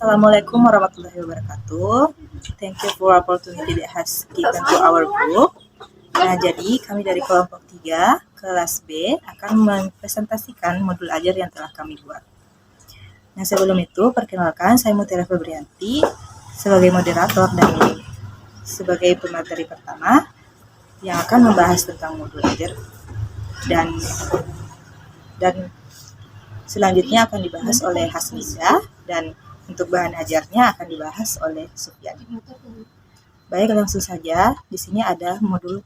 Assalamualaikum warahmatullahi wabarakatuh. Thank you for opportunity that has given to our group. Nah, jadi kami dari kelompok 3, kelas B, akan mempresentasikan modul ajar yang telah kami buat. Nah, sebelum itu, perkenalkan, saya Mutiara Febrianti sebagai moderator dan sebagai pemateri pertama yang akan membahas tentang modul ajar dan selanjutnya akan dibahas oleh Haslinda dan untuk bahan ajarnya akan dibahas oleh Sufyan. Baik, langsung saja. Di sini ada modul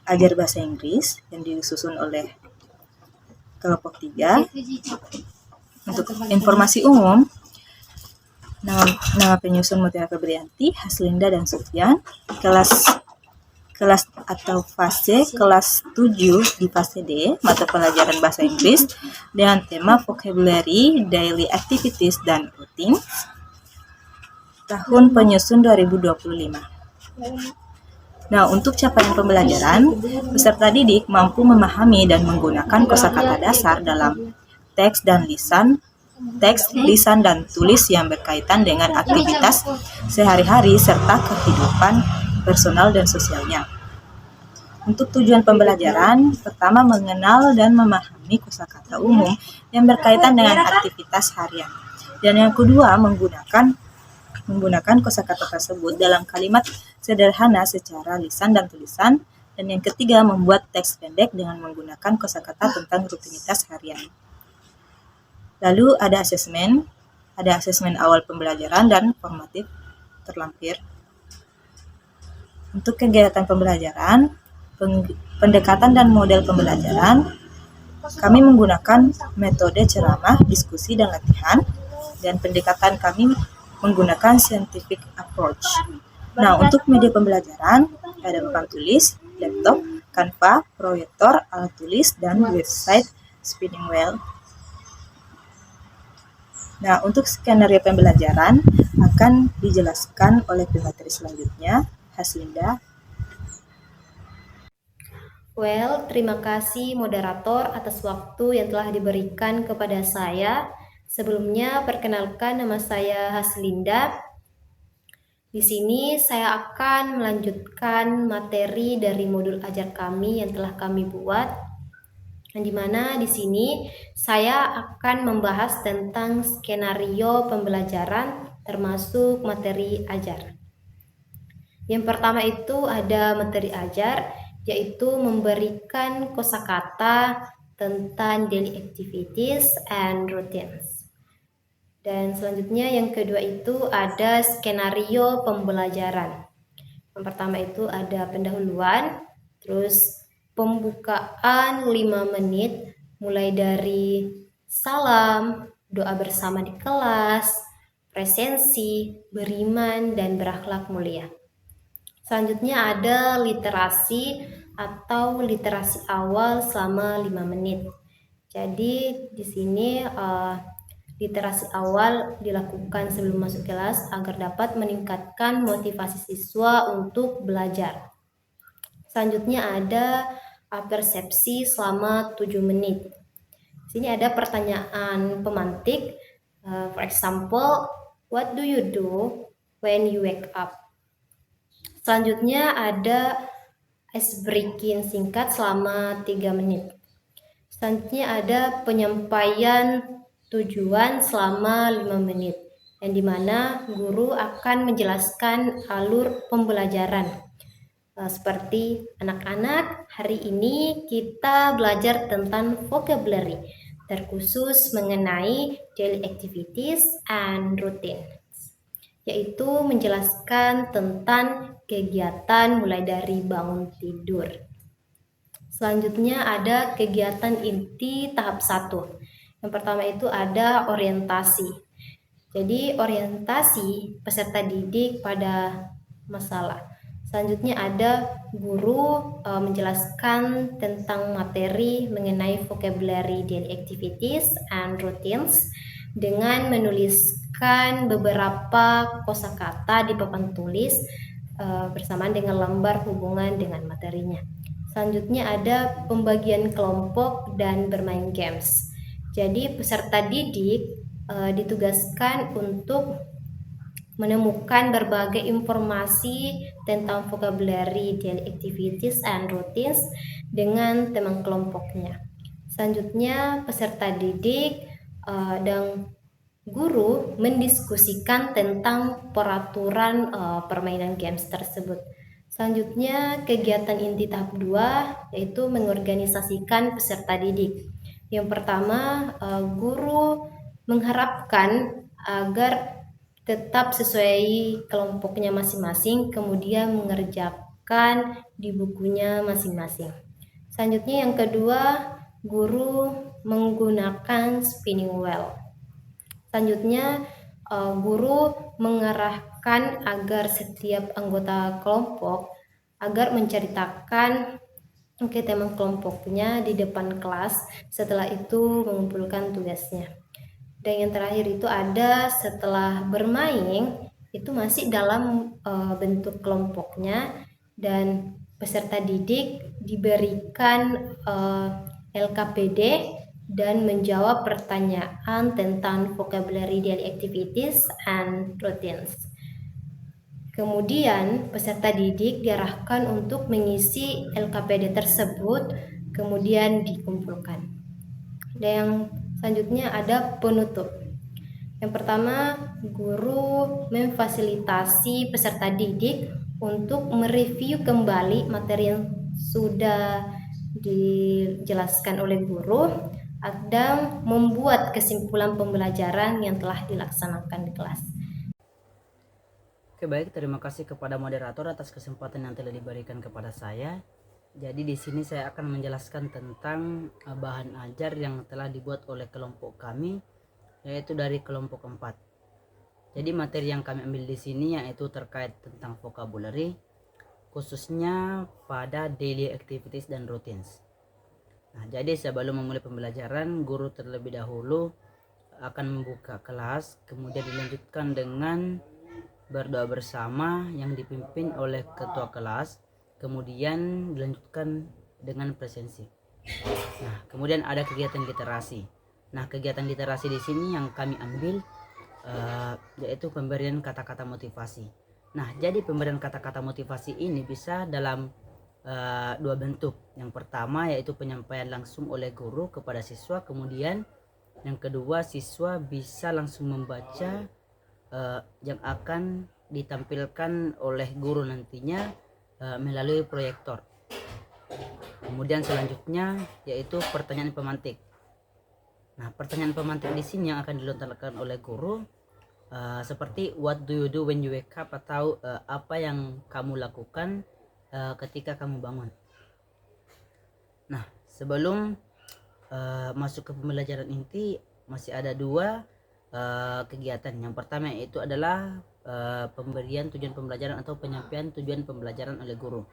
ajar bahasa Inggris yang disusun oleh kelompok 3. Untuk informasi umum, nama penyusun Mutiara Febrianti, Haslinda dan Sufyan. Kelas atau fase kelas 7 di fase D, mata pelajaran bahasa Inggris dengan tema vocabulary, daily activities, dan routine. Tahun penyusun 2025. Nah, untuk capaian pembelajaran, peserta didik mampu memahami dan menggunakan kosakata dasar dalam teks, lisan, dan tulis yang berkaitan dengan aktivitas sehari-hari serta kehidupan personal dan sosialnya. Untuk tujuan pembelajaran, pertama mengenal dan memahami kosakata umum yang berkaitan dengan aktivitas harian. Dan yang kedua, menggunakan kosakata tersebut dalam kalimat sederhana secara lisan dan tulisan. Dan yang ketiga, membuat teks pendek dengan menggunakan kosakata tentang rutinitas harian. Lalu ada asesmen awal pembelajaran dan formatif terlampir. Untuk kegiatan pembelajaran, pendekatan dan model pembelajaran, kami menggunakan metode ceramah, diskusi, dan latihan, dan pendekatan kami menggunakan scientific approach. Nah, untuk media pembelajaran, ada papan tulis, laptop, Canva, proyektor, alat tulis, dan website spinning wheel. Nah, untuk skenario pembelajaran akan dijelaskan oleh pemateri selanjutnya, Haslinda. Terima kasih moderator atas waktu yang telah diberikan kepada saya. Sebelumnya, perkenalkan nama saya Haslinda. Di sini saya akan melanjutkan materi dari modul ajar kami yang telah kami buat. Di mana di sini saya akan membahas tentang skenario pembelajaran termasuk materi ajar. Yang pertama itu ada materi ajar, yaitu memberikan kosakata tentang daily activities and routines. Dan selanjutnya yang kedua itu ada skenario pembelajaran. Yang pertama itu ada pendahuluan, terus pembukaan 5 menit, mulai dari salam, doa bersama di kelas, presensi, beriman, dan berakhlak mulia. Selanjutnya ada literasi atau literasi awal selama 5 menit. Jadi di sini literasi awal dilakukan sebelum masuk kelas agar dapat meningkatkan motivasi siswa untuk belajar. Selanjutnya ada persepsi selama 7 menit. Di sini ada pertanyaan pemantik. For example, what do you do when you wake up? Selanjutnya ada ice breaking singkat selama 3 menit. Selanjutnya ada penyampaian tujuan selama 5 menit, yang dimana guru akan menjelaskan alur pembelajaran. Seperti anak-anak, hari ini kita belajar tentang vocabulary, terkhusus mengenai daily activities and routines, yaitu menjelaskan tentang kegiatan mulai dari bangun tidur. Selanjutnya ada kegiatan inti tahap 1. Yang pertama itu ada orientasi. Jadi orientasi peserta didik pada masalah. Selanjutnya ada guru menjelaskan tentang materi mengenai vocabulary daily activities and routines dengan menuliskan beberapa kosakata di papan tulis bersamaan dengan lembar hubungan dengan materinya. Selanjutnya ada pembagian kelompok dan bermain games. Jadi peserta didik ditugaskan untuk menemukan berbagai informasi tentang vocabulary, daily activities, and routines dengan teman kelompoknya. Selanjutnya, peserta didik dan guru mendiskusikan tentang peraturan permainan games tersebut. Selanjutnya, kegiatan inti tahap 2 yaitu mengorganisasikan peserta didik. Yang pertama, guru mengharapkan agar tetap sesuai kelompoknya masing-masing, kemudian mengerjakan di bukunya masing-masing. Selanjutnya yang kedua, guru menggunakan spinning wheel. Selanjutnya, guru mengarahkan agar setiap anggota kelompok agar menceritakan ke teman kelompoknya di depan kelas, setelah itu mengumpulkan tugasnya. Dan yang terakhir itu ada setelah bermain itu masih dalam bentuk kelompoknya, dan peserta didik diberikan LKPD dan menjawab pertanyaan tentang vocabulary, daily activities, and routines. Kemudian peserta didik diarahkan untuk mengisi LKPD tersebut, kemudian dikumpulkan. Dan yang selanjutnya ada penutup. Yang pertama, guru memfasilitasi peserta didik untuk mereview kembali materi yang sudah dijelaskan oleh guru dan membuat kesimpulan pembelajaran yang telah dilaksanakan di kelas. Oke, baik, terima kasih kepada moderator atas kesempatan yang telah diberikan kepada saya. Jadi di sini saya akan menjelaskan tentang bahan ajar yang telah dibuat oleh kelompok kami, yaitu dari kelompok 4. Jadi materi yang kami ambil di sini yaitu terkait tentang vocabulary, khususnya pada daily activities dan routines. Nah, jadi sebelum memulai pembelajaran, guru terlebih dahulu akan membuka kelas, kemudian dilanjutkan dengan berdoa bersama yang dipimpin oleh ketua kelas, kemudian dilanjutkan dengan presensi. Nah, kemudian ada kegiatan literasi. Nah, kegiatan literasi di sini yang kami ambil yaitu pemberian kata-kata motivasi. Nah, jadi pemberian kata-kata motivasi ini bisa dalam dua bentuk. Yang pertama yaitu penyampaian langsung oleh guru kepada siswa, kemudian yang kedua siswa bisa langsung membaca yang akan ditampilkan oleh guru nantinya melalui proyektor. Kemudian selanjutnya yaitu pertanyaan pemantik. Nah, pertanyaan pemantik di sini yang akan dilontarkan oleh guru seperti what do you do when you wake up, atau apa yang kamu lakukan ketika kamu bangun. Nah, sebelum masuk ke pembelajaran inti masih ada dua kegiatan. Yang pertama yaitu adalah pemberian tujuan pembelajaran atau penyampaian tujuan pembelajaran oleh guru.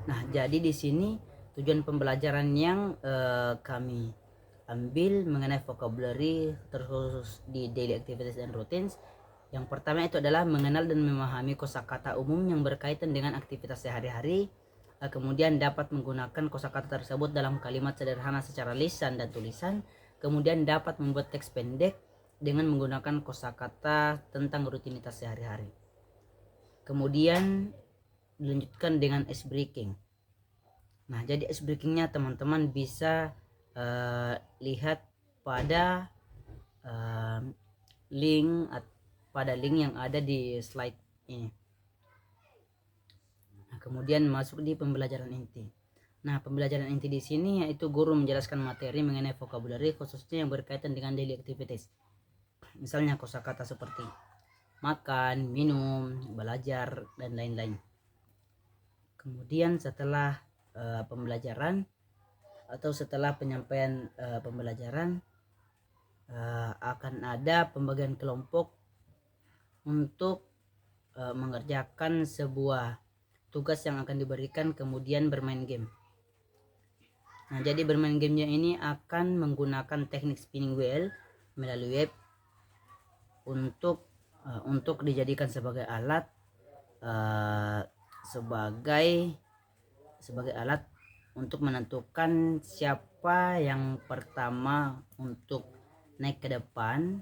Nah, jadi di sini tujuan pembelajaran yang kami ambil mengenai vocabulary terkhusus di daily activities and routines. Yang pertama itu adalah mengenal dan memahami kosakata umum yang berkaitan dengan aktivitas sehari-hari. Kemudian dapat menggunakan kosakata tersebut dalam kalimat sederhana secara lisan dan tulisan. Kemudian dapat membuat teks pendek dengan menggunakan kosakata tentang rutinitas sehari-hari. Kemudian dilanjutkan dengan ice breaking. Nah, jadi ice breakingnya teman-teman bisa lihat pada link yang ada di slide ini. Nah, kemudian masuk di pembelajaran inti. Nah, pembelajaran inti di sini yaitu guru menjelaskan materi mengenai vocabulary khususnya yang berkaitan dengan daily activities. Misalnya kosakata seperti makan, minum, belajar, dan lain-lain. Kemudian setelah pembelajaran atau setelah penyampaian pembelajaran akan ada pembagian kelompok untuk mengerjakan sebuah tugas yang akan diberikan, kemudian bermain game. Nah, jadi bermain gamenya ini akan menggunakan teknik spinning wheel melalui web untuk dijadikan sebagai alat sebagai alat untuk menentukan siapa yang pertama untuk naik ke depan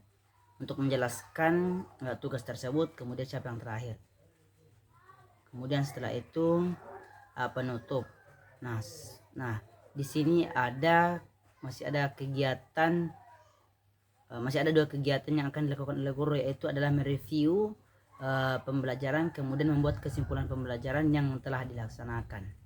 untuk menjelaskan tugas tersebut, kemudian siapa yang terakhir. Kemudian setelah itu penutup. Nah, di sini masih ada dua kegiatan yang akan dilakukan oleh guru, yaitu adalah mereview pembelajaran, kemudian membuat kesimpulan pembelajaran yang telah dilaksanakan.